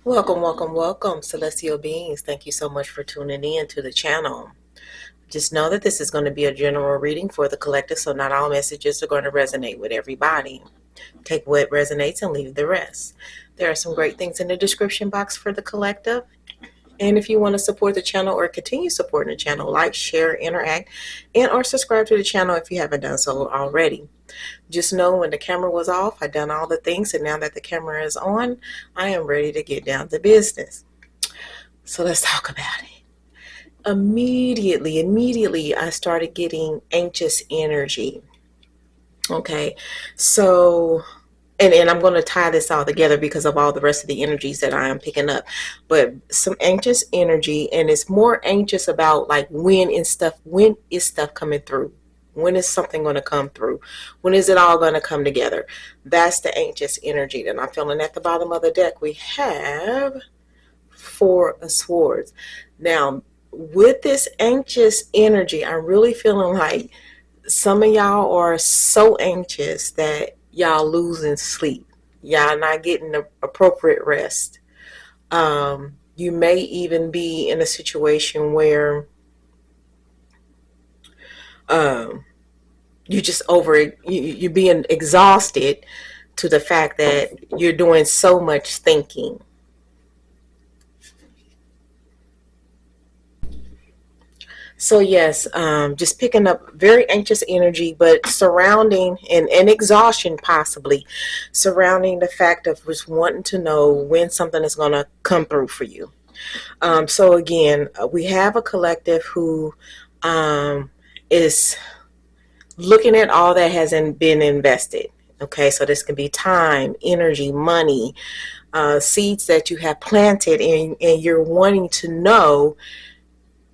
Welcome, welcome, welcome, celestial beings. Thank you so much for tuning in to the channel. Just know that this is going to be a general reading for the collective, so not all messages are going to resonate with everybody. Take what resonates and leave the rest. There are some great things in the description box for the collective. And if you want to support the channel or continue supporting the channel, like, share, interact, and or subscribe to the channel if you haven't done so already. Just know when the camera was off, I done all the things, and now that the camera is on, I am ready to get down to business. So let's talk about it. Immediately, I started getting anxious energy. Okay, so and I'm going to tie this all together because of all the rest of the energies that I am picking up. But some anxious energy, and it's more anxious about like when is stuff coming through? When is something going to come through? When is it all going to come together? That's the anxious energy that I'm feeling. At the bottom of the deck, we have Four of Swords. Now, with this anxious energy, I'm really feeling like some of y'all are so anxious that y'all losing sleep. Y'all not getting the appropriate rest. You may even be in a situation where um, you just you're being exhausted to the fact that you're doing so much thinking. So yes, just picking up very anxious energy, but surrounding and exhaustion possibly surrounding the fact of just wanting to know when something is going to come through for you. So again, we have a collective who is looking at all that hasn't been invested. Okay, so this can be time, energy, money, seeds that you have planted, and you're wanting to know,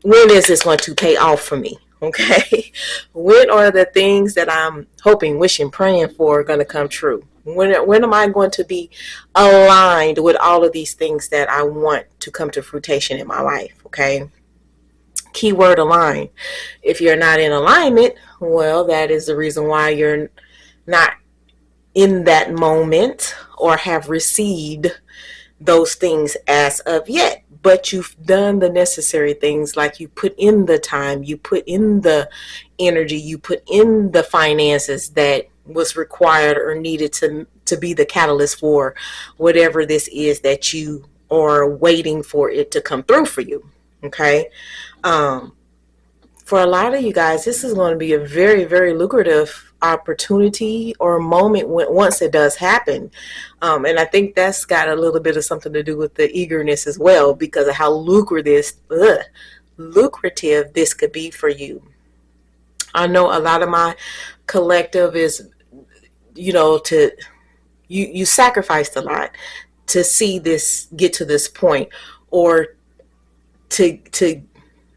when is this going to pay off for me? Okay. When are the things that I'm hoping, wishing, praying for going to come true? When am I going to be aligned with all of these things that I want to come to fruition in my life? Okay. Keyword align. If you're not in alignment, well, that is the reason why you're not in that moment or have received those things as of yet. But you've done the necessary things, like you put in the time, you put in the energy, you put in the finances that was required or needed to be the catalyst for whatever this is that you are waiting for it to come through for you. Okay. um, for a lot of you guys, this is going to be a very, very lucrative opportunity or moment once it does happen. And I think that's got a little bit of something to do with the eagerness as well, because of how lucrative this could be for you. I know a lot of my collective is, to you sacrificed a lot to see this get to this point, or to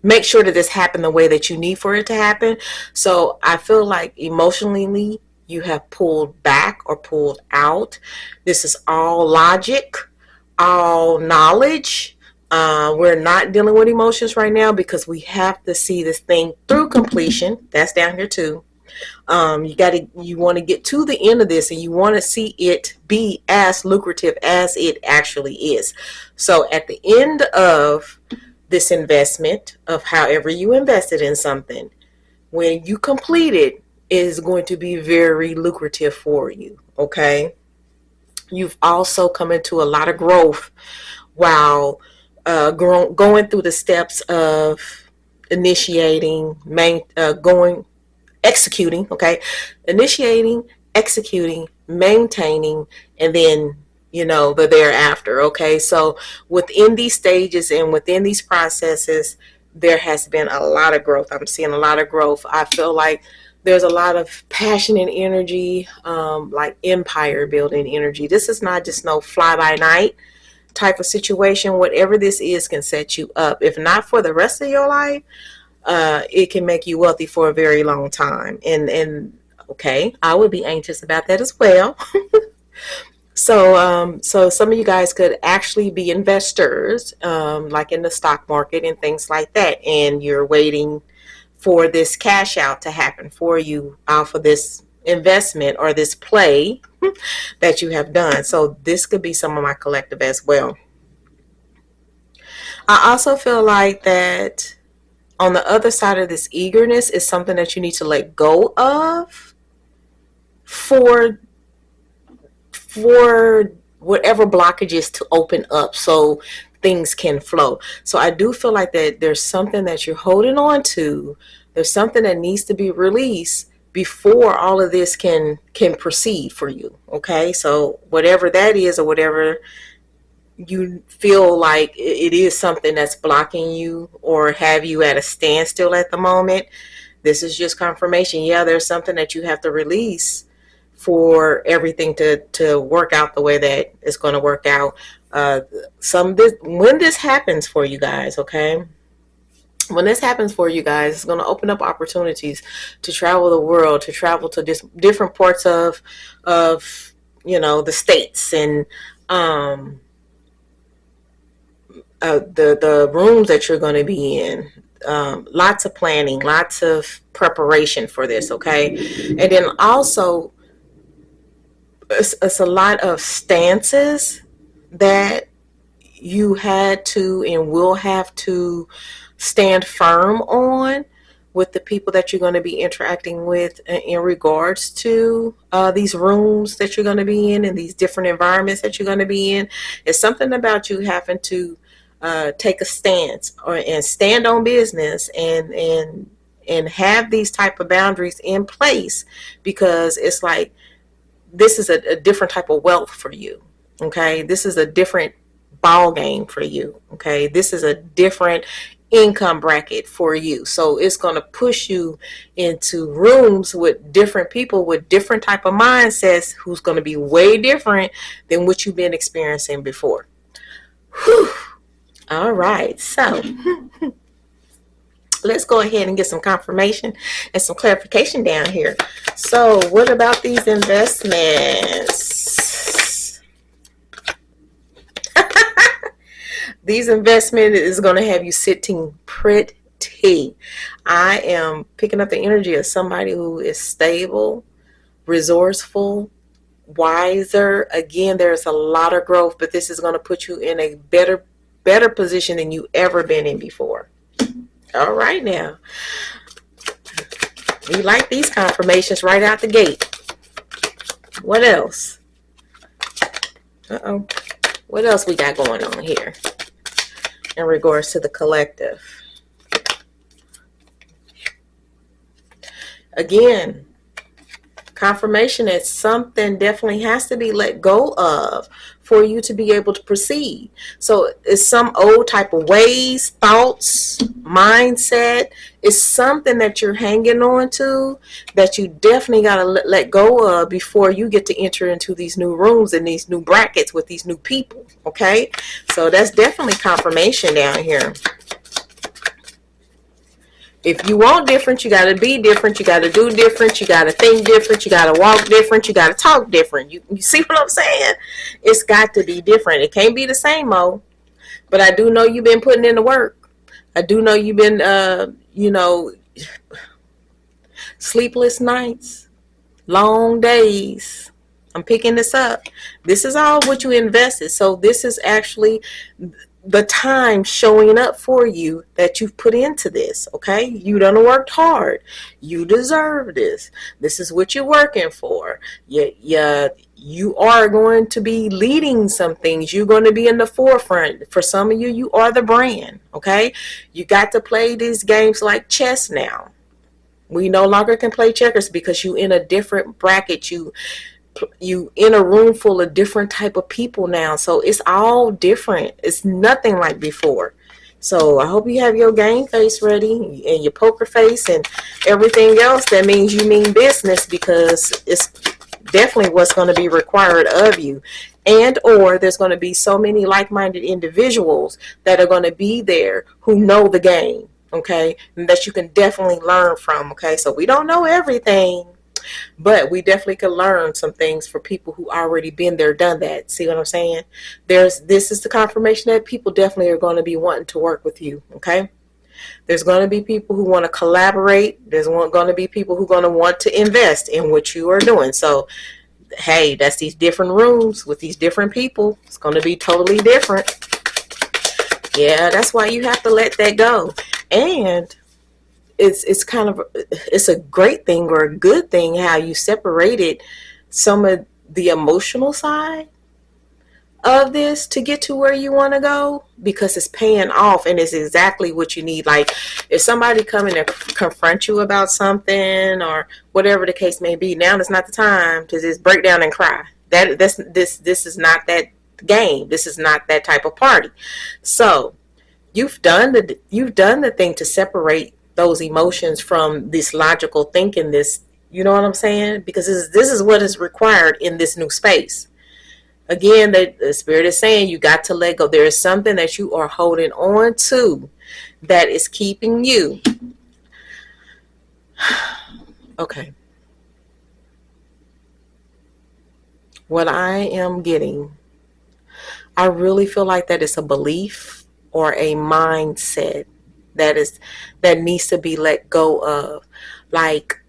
make sure that this happened the way that you need for it to happen. So I feel like emotionally you have pulled back or pulled out. This is all logic, all knowledge. We're not dealing with emotions right now because we have to see this thing through completion. That's down here too. You want to get to the end of this, and you want to see it be as lucrative as it actually is. So at the end of this investment, of however you invested in something, when you complete it, is going to be very lucrative for you. Okay. You've also come into a lot of growth while going through the steps of initiating, going, executing. Okay. Initiating, executing, maintaining, and then the thereafter. Okay. So within these stages and within these processes, there has been a lot of growth. I'm seeing a lot of growth. I feel like there's a lot of passion and energy, like empire building energy. This is not just no fly by night type of situation. Whatever this is can set you up, if not for the rest of your life, it can make you wealthy for a very long time. And okay, I would be anxious about that as well. So some of you guys could actually be investors, like in the stock market and things like that, and you're waiting for this cash out to happen for you off of this investment or this play. that you have done. So this could be some of my collective as well. I also feel like that on the other side of this eagerness is something that you need to let go of for whatever blockages to open up so things can flow. So I do feel like that there's something that you're holding on to. There's something that needs to be released before all of this can proceed for you. Okay, so whatever that is, or whatever you feel like it is, something that's blocking you or have you at a standstill at the moment, this is just confirmation. Yeah, there's something that you have to release for everything to work out the way that it's going to work out. When this happens for you guys, okay? When this happens for you guys, it's going to open up opportunities to travel the world, to travel to different parts of the states, and the rooms that you're going to be in. Lots of planning, lots of preparation for this, okay? And then also, it's a lot of stances that you had to and will have to stand firm on with the people that you're going to be interacting with in regards to these rooms that you're going to be in and these different environments that you're going to be in. It's something about you having to take a stance and stand on business and have these type of boundaries in place, because it's like this is a different type of wealth for you. Okay, this is a different ball game for you. Okay, this is a different income bracket for you. So it's going to push you into rooms with different people with different type of mindsets, who's going to be way different than what you've been experiencing before. Whew. All right, so let's go ahead and get some confirmation and some clarification down here. So what about these investments? These investments is going to have you sitting pretty. I am picking up the energy of somebody who is stable, resourceful, wiser. Again, there's a lot of growth, but this is going to put you in a better position than you ever been in before. All right, now we like these confirmations right out the gate. What else? What else we got going on here in regards to the collective? Again, confirmation that something definitely has to be let go of for you to be able to proceed. So it's some old type of ways, thoughts, mindset. It's something that you're hanging on to that you definitely got to let go of before you get to enter into these new rooms and these new brackets with these new people. Okay, so that's definitely confirmation down here. If you want different, you got to be different. You got to do different. You got to think different. You got to walk different. You got to talk different. You see what I'm saying? It's got to be different. It can't be the same old. But I do know you've been putting in the work. I do know you've been, sleepless nights, long days. I'm picking this up. This is all what you invested. So this is actually the time showing up for you that you've put into this. Okay, you done worked hard. You deserve this. This is what you're working for. You are going to be leading some things. You're going to be in the forefront. For some of you, you are the brand. Okay, you got to play these games like chess now. We no longer can play checkers because you in a different bracket. You in a room full of different type of people now, so it's all different. It's nothing like before. So I hope you have your game face ready and your poker face and everything else. That means you mean business, because it's definitely what's going to be required of you. And or there's going to be so many like-minded individuals that are going to be there who know the game, okay, and that you can definitely learn from. Okay, so we don't know everything, but we definitely can learn some things for people who already been there, done that. See what I'm saying? This is the confirmation that people definitely are going to be wanting to work with you. Okay, there's going to be people who want to collaborate. There's going to be people who are going to want to invest in what you are doing. So hey, that's these different rooms with these different people. It's going to be totally different. Yeah, that's why you have to let that go. And it's kind of, it's a great thing or a good thing how you separated some of the emotional side of this to get to where you want to go, because it's paying off and it's exactly what you need. Like if somebody coming to confront you about something or whatever the case may be, now is not the time to just break down and cry. This is not that game. This is not that type of party. So you've done the thing to separate those emotions from this logical thinking. This, you know what I'm saying? Because this is what is required in this new space. Again, the Spirit is saying you got to let go. There is something that you are holding on to that is keeping you. Okay. What I am getting, I really feel like that is a belief or a mindset that needs to be let go of. Like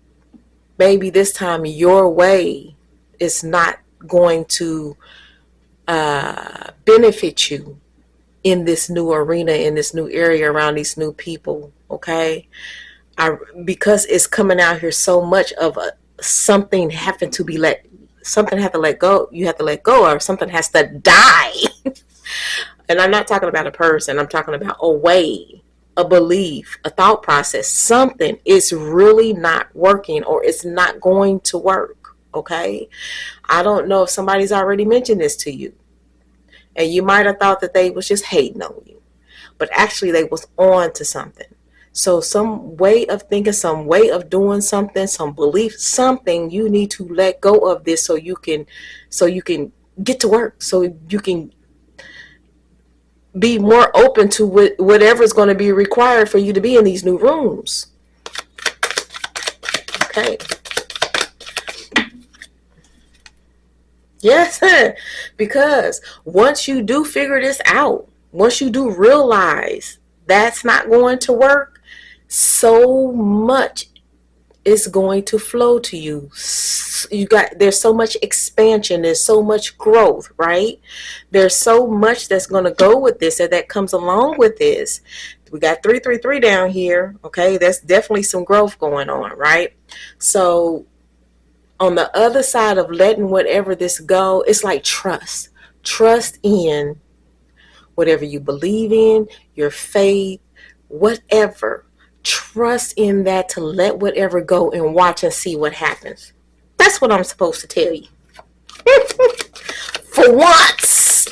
maybe this time your way is not going to benefit you in this new arena, in this new area, around these new people. Okay, because it's coming out here so much of something having to be something have to let go. You have to let go, or something has to die. And I'm not talking about a person. I'm talking about a way, a belief, a thought process. Something is really not working, or it's not going to work. Okay, I don't know if somebody's already mentioned this to you, and you might have thought that they was just hating on you, but actually they was on to something. So some way of thinking, some way of doing something, some belief, something, you need to let go of this so you can get to work, so you can be more open to whatever's going to be required for you to be in these new rooms. Okay. Yes, because once you do figure this out, once you do realize that's not going to work, so much is going to flow to you. There's so much expansion, there's so much growth, right? There's so much that's going to go with this, and that comes along with this. We got 333 down here. Okay, that's definitely some growth going on, right? So on the other side of letting whatever this go, it's like trust in whatever you believe in, your faith, whatever. Trust in that, to let whatever go and watch and see what happens. That's what I'm supposed to tell you. For once.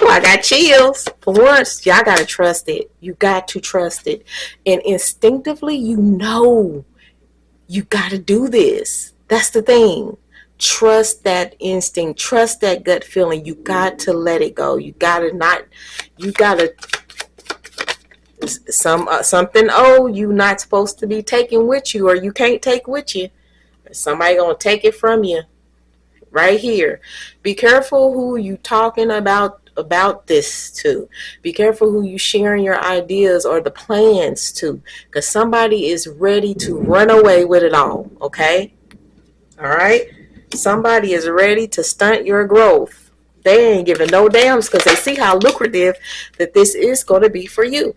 Ooh, I got chills. For once, y'all gotta trust it. You got to trust it. And instinctively, you know you gotta do this. That's the thing. Trust that instinct. Trust that gut feeling. You got to let it go. You gotta something you not supposed to be taking with you, or you can't take with you. Somebody gonna take it from you right here. Be careful who you talking about this to. Be careful who you sharing your ideas or the plans to, because somebody is ready to run away with it all. Okay, all right, somebody is ready to stunt your growth. They ain't giving no damns because they see how lucrative that this is going to be for you.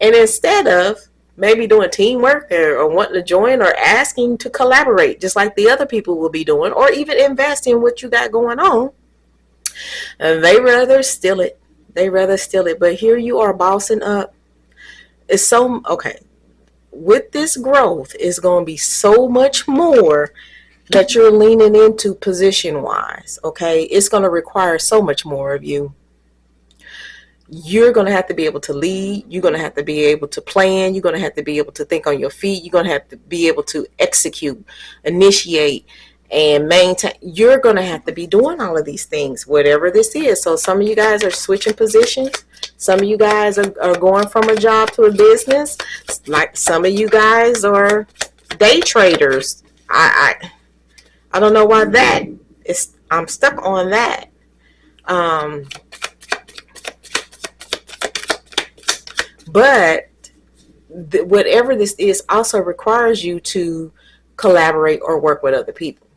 And instead of maybe doing teamwork or wanting to join or asking to collaborate, just like the other people will be doing, or even invest in what you got going on, they rather steal it. But here you are bossing up. It's so, okay. With this growth, it's going to be so much more that you're leaning into position wise. Okay. It's going to require so much more of you. You're going to have to be able to lead. You're going to have to be able to plan. You're going to have to be able to think on your feet. You're going to have to be able to execute, initiate, and maintain. You're going to have to be doing all of these things, whatever this is. So some of you guys are switching positions. Some of you guys are going from a job to a business. Like some of you guys are day traders. I don't know why that is. I'm stuck on that. But whatever this is also requires you to collaborate or work with other people.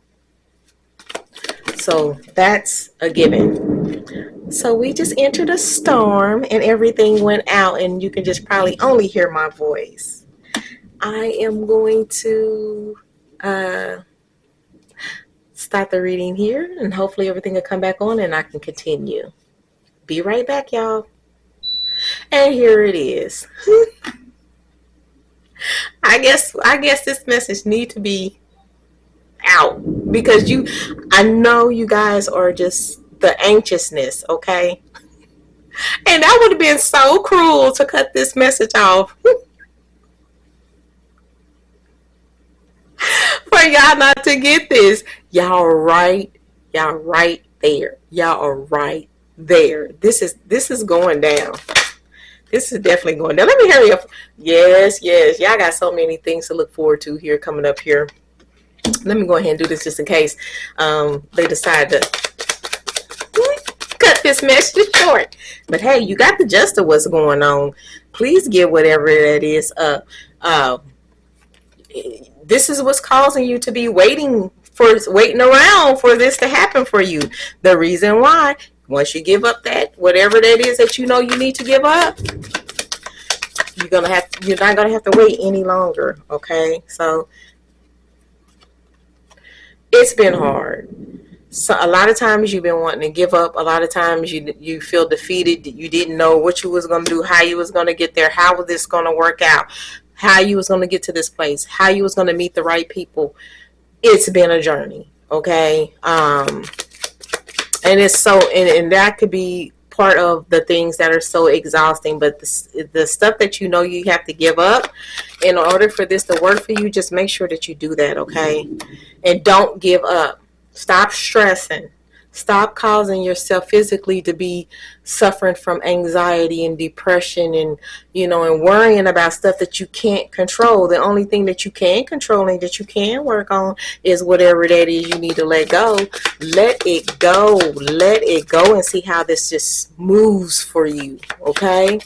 So that's a given. So we just entered a storm and everything went out, and you can just probably only hear my voice. I am going to stop the reading here, and hopefully everything will come back on and I can continue. Be right back, y'all. And here it is. I guess this message need to be out because I know you guys are just the anxiousness, okay? And that would have been so cruel to cut this message off for y'all not to get this. Y'all are right. Y'all right there. Y'all are right there. This is going down. This is definitely going down. Let me hurry up. Yes. Y'all got so many things to look forward to here coming up here. Let me go ahead and do this just in case they decide to cut this message short. But hey, you got the gist of what's going on. Please get whatever that is. This is what's causing you to be waiting around for this to happen for you. The reason why, once you give up that whatever that is that you know you need to give up, you're not gonna have to wait any longer. Okay, so it's been hard. So a lot of times you've been wanting to give up. A lot of times you feel defeated. You didn't know what you was going to do, how you was going to get there, how was this going to work out, how you was going to get to this place, how you was going to meet the right people. It's been a journey, okay? And it's so, and that could be part of the things that are so exhausting. But the stuff that you know you have to give up in order for this to work for you, just make sure that you do that, okay? And don't give up. Stop stressing. Stop causing yourself physically to be suffering from anxiety and depression and, and worrying about stuff that you can't control. The only thing that you can control and that you can work on is whatever that is you need to let go. Let it go. Let it go and see how this just moves for you, okay?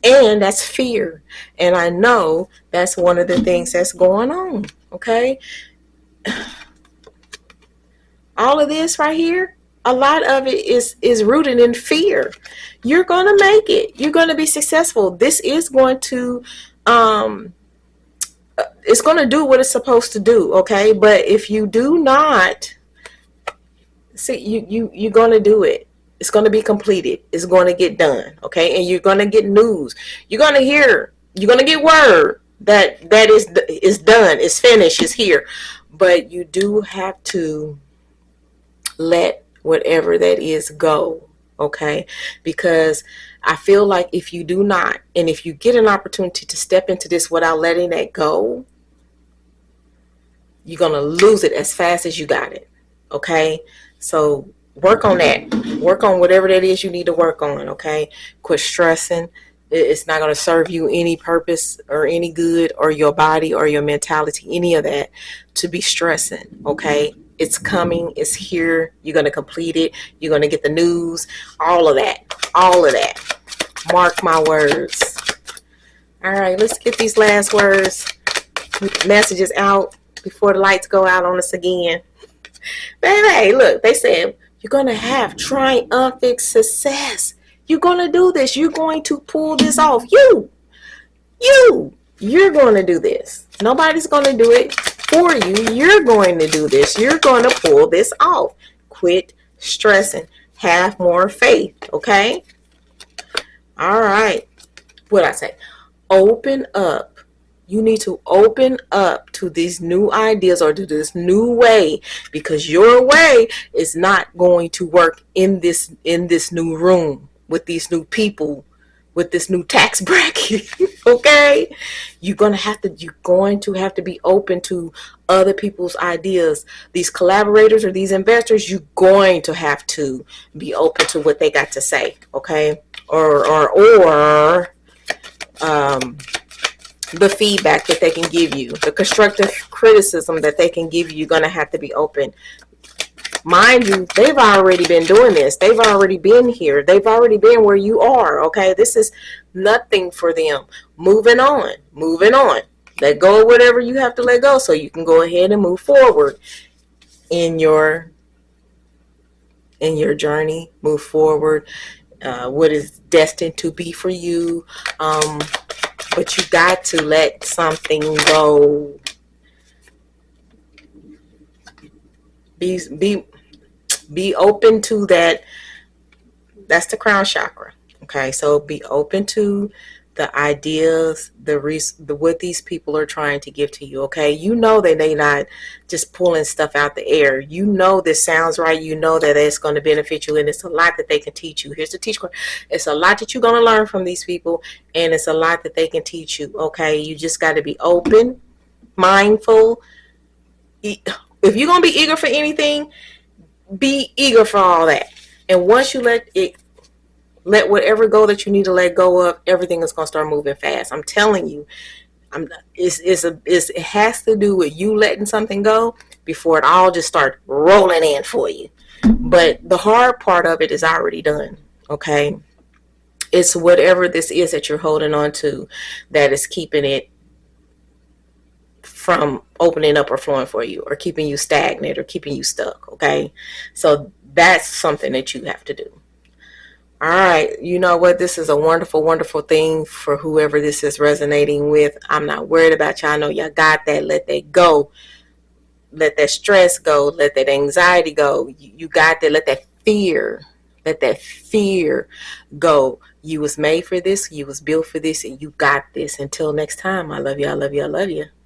And that's fear. And I know that's one of the things that's going on, okay? All of this right here, a lot of it is rooted in fear. You're going to make it. You're going to be successful. This is going to, it's going to do what it's supposed to do, okay? But if you do not, see, you're going to do it. It's going to be completed. It's going to get done, okay? And you're going to get news. You're going to hear. You're going to get word that is done. It's finished. It's here. But you do have to let whatever that is go, okay? Because I feel like if you do not, and if you get an opportunity to step into this without letting that go, you're gonna lose it as fast as you got it, okay? So work on that. Work on whatever that is you need to work on, okay? Quit stressing. It's not going to serve you any purpose or any good, or your body or your mentality, any of that, to be stressing, okay? It's coming. It's here. You're going to complete it. You're going to get the news. All of that. All of that. Mark my words. All right, let's get these last words, messages out before the lights go out on us again. Baby, look, they said you're going to have triumphant success. You're going to do this. You're going to pull this off. You're going to do this. Nobody's going to do it for you. You're going to do this. You're going to pull this off. Quit stressing. Have more faith, okay? All right. What I say? Open up. You need to open up to these new ideas or to this new way, because your way is not going to work in this new room with these new people, with this new tax bracket. Okay? You're going to have to be open to other people's ideas. These collaborators or these investors, you're going to have to be open to what they got to say, okay? Or the feedback that they can give you, the constructive criticism that they can give you, you're going to have to be open. Mind you, they've already been doing this. They've already been here. They've already been where you are, okay? This is nothing for them. Moving on. Let go of whatever you have to let go so you can go ahead and move forward in your in your journey, move forward, what is destined to be for you. But you got to let something go. Be be open to that. That's the crown chakra. Okay, so be open to the ideas, the what these people are trying to give to you. Okay, you know that they not just pulling stuff out the air. You know this sounds right. You know that it's going to benefit you, and it's a lot that they can teach you. Here's the teach. It's a lot that you're going to learn from these people, and it's a lot that they can teach you. Okay, you just got to be open, mindful. If you're going to be eager for anything, be eager for all that. And once you let whatever go that you need to let go of, everything is going to start moving fast. I'm telling you, it has to do with you letting something go before it all just starts rolling in for you. But the hard part of it is already done. Okay, it's whatever this is that you're holding on to that is keeping it from opening up or flowing for you, or keeping you stagnant, or keeping you stuck. Okay, so that's something that you have to do. All right, you know what? This is a wonderful, wonderful thing for whoever this is resonating with. I'm not worried about y'all. I know y'all got that. Let that go. Let that stress go. Let that anxiety go. You got that. Let that fear. Let that fear go. You was made for this. You was built for this, and you got this. Until next time, I love you. I love you. I love you.